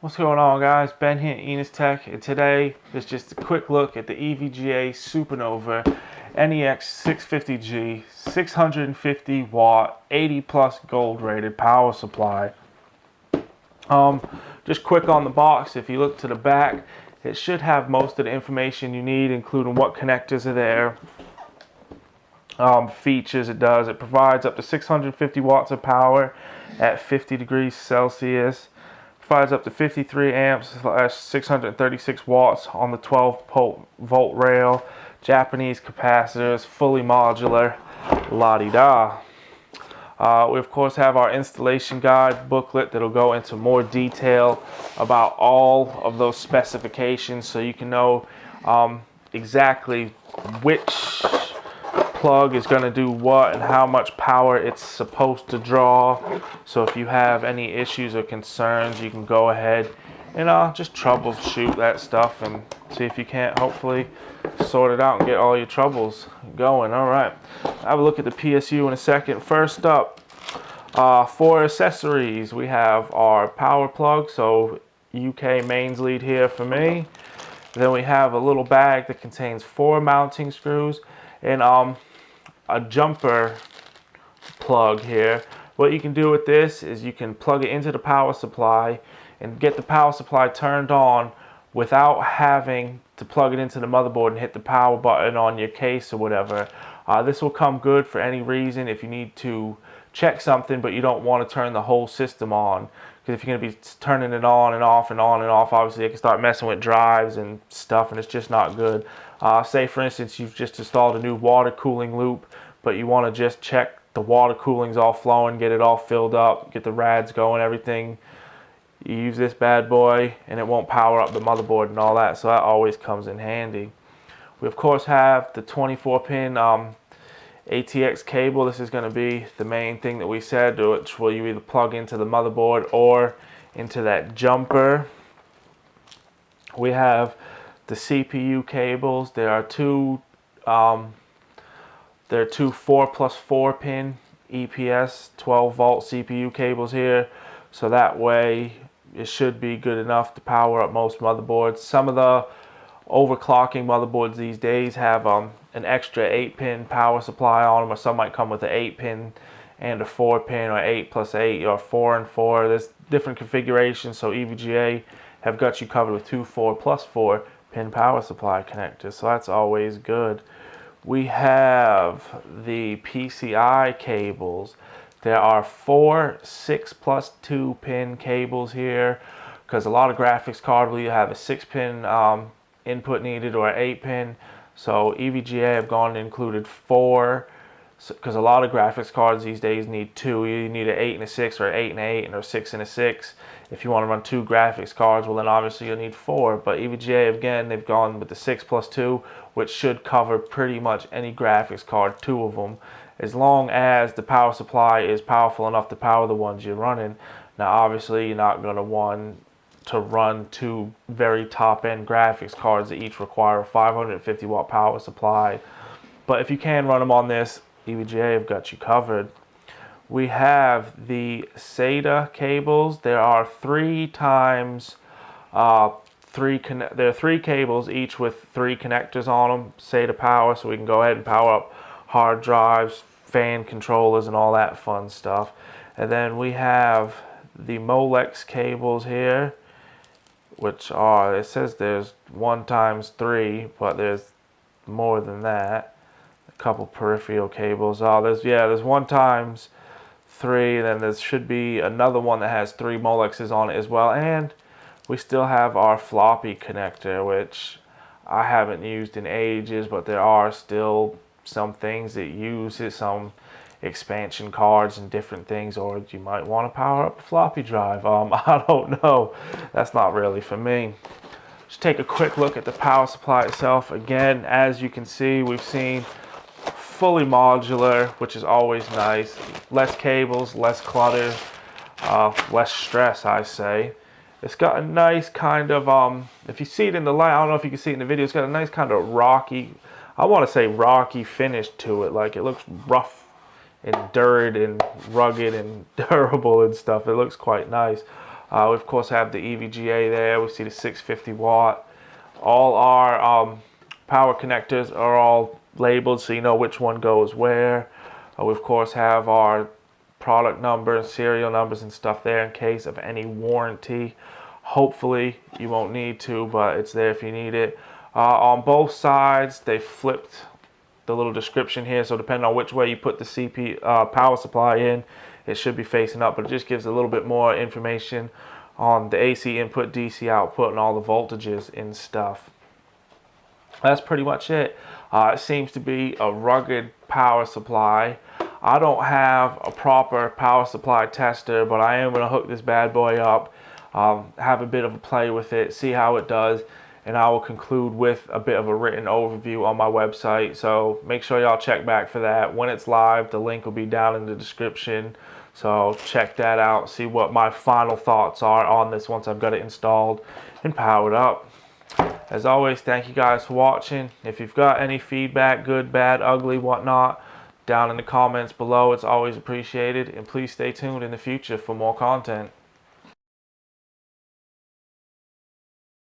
What's going on, guys? Ben here at Enos Tech, and today is just a quick look at the EVGA Supernova NEX 650G 650 watt 80 plus gold rated power supply. Just quick on the box, if you look to the back, it should have most of the information you need, including what connectors are there, features it does. It provides up to 650 watts of power at 50 degrees Celsius. Provides up to 53 amps / 636 watts on the 12 volt rail. Japanese capacitors, fully modular, la-di-da. We of course have our installation guide booklet that'll go into more detail about all of those specifications, so you can know exactly which plug is going to do what and how much power it's supposed to draw. So if you have any issues or concerns, you can go ahead and just troubleshoot that stuff and see if you can't hopefully sort it out and get all your troubles going. All right, have a look at the PSU in a second. First up, for accessories, we have our power plug, so UK mains lead here for me. Then we have a little bag that contains 4 mounting screws and a jumper plug here. What you can do with this is you can plug it into the power supply and get the power supply turned on without having to plug it into the motherboard and hit the power button on your case or whatever. This will come good for any reason if you need to check something but you don't want to turn the whole system on, because if you're going to be turning it on and off and on and off, obviously it can start messing with drives and stuff, and it's just not good. Say for instance you've just installed a new water cooling loop, but you want to just check the water cooling's all flowing, get it all filled up, get the rads going, everything. You use this bad boy and it won't power up the motherboard and all that, so that always comes in handy. We of course have the 24 pin ATX cable. This is going to be the main thing that we said, which will you either plug into the motherboard or into that jumper. We have the CPU cables. There are two 4+4 pin EPS 12 volt CPU cables here, so that way it should be good enough to power up most motherboards. Some of the overclocking motherboards these days have an extra 8-pin power supply on them, or some might come with an 8-pin and a 4-pin, or 8+8, or 4 and 4. There's different configurations, so EVGA have got you covered with 2 4+4 pin power supply connectors, so that's always good. We have the PCI cables. There are 4 6+2 pin cables here, because a lot of graphics cards will either have a 6-pin input needed or an 8-pin. So EVGA have gone and included 4, because a lot of graphics cards these days need 2. You need an 8 and a 6, or an 8 and an 8, or a 6 and a 6. If you want to run 2 graphics cards, well then obviously you'll need 4. But EVGA, again, they've gone with the 6+2, which should cover pretty much any graphics card, 2 of them, as long as the power supply is powerful enough to power the ones you're running. Now obviously you're not going to want to run 2 very top-end graphics cards that each require a 550 watt power supply, but if you can run them on this, EVGA have got you covered. We have the SATA cables. There are 3 cables, each with 3 connectors on them, SATA power, so we can go ahead and power up hard drives, fan controllers, and all that fun stuff. And then we have the Molex cables here, which are, it says there's 1 times 3, but there's more than that. A couple peripheral cables. There's 1 times 3, then there should be another one that has 3 Molexes on it as well. And we still have our Floppy connector, which I haven't used in ages, but there are still some things that use it, some expansion cards and different things, or you might want to power up a floppy drive. I don't know, that's not really for me. Just take a quick look at the power supply itself. Again, as you can see, we've seen fully modular, which is always nice. Less cables, less clutter, less stress, I say. It's got a nice kind of if you see it in the light, I don't know if you can see it in the video, it's got a nice kind of rocky, I want to say rocky finish to it. Like, it looks rough and endured and rugged and durable and stuff. It looks quite nice. We of course have the EVGA there. We see the 650 watt. All our power connectors are all labeled so you know which one goes where. We of course have our product numbers, serial numbers and stuff there in case of any warranty. Hopefully you won't need to, but it's there if you need it. On both sides they flipped the little description here, so depending on which way you put the power supply in, it should be facing up, but it just gives a little bit more information on the AC input, DC output, and all the voltages and stuff. That's pretty much it. It seems to be a rugged power supply. I don't have a proper power supply tester, but I am going to hook this bad boy up, have a bit of a play with it, see how it does, and I will conclude with a bit of a written overview on my website. So make sure y'all check back for that. When it's live, the link will be down in the description. So check that out, see what my final thoughts are on this once I've got it installed and powered up. As always, thank you guys for watching. If you've got any feedback, good, bad, ugly, whatnot, down in the comments below, it's always appreciated. And please stay tuned in the future for more content.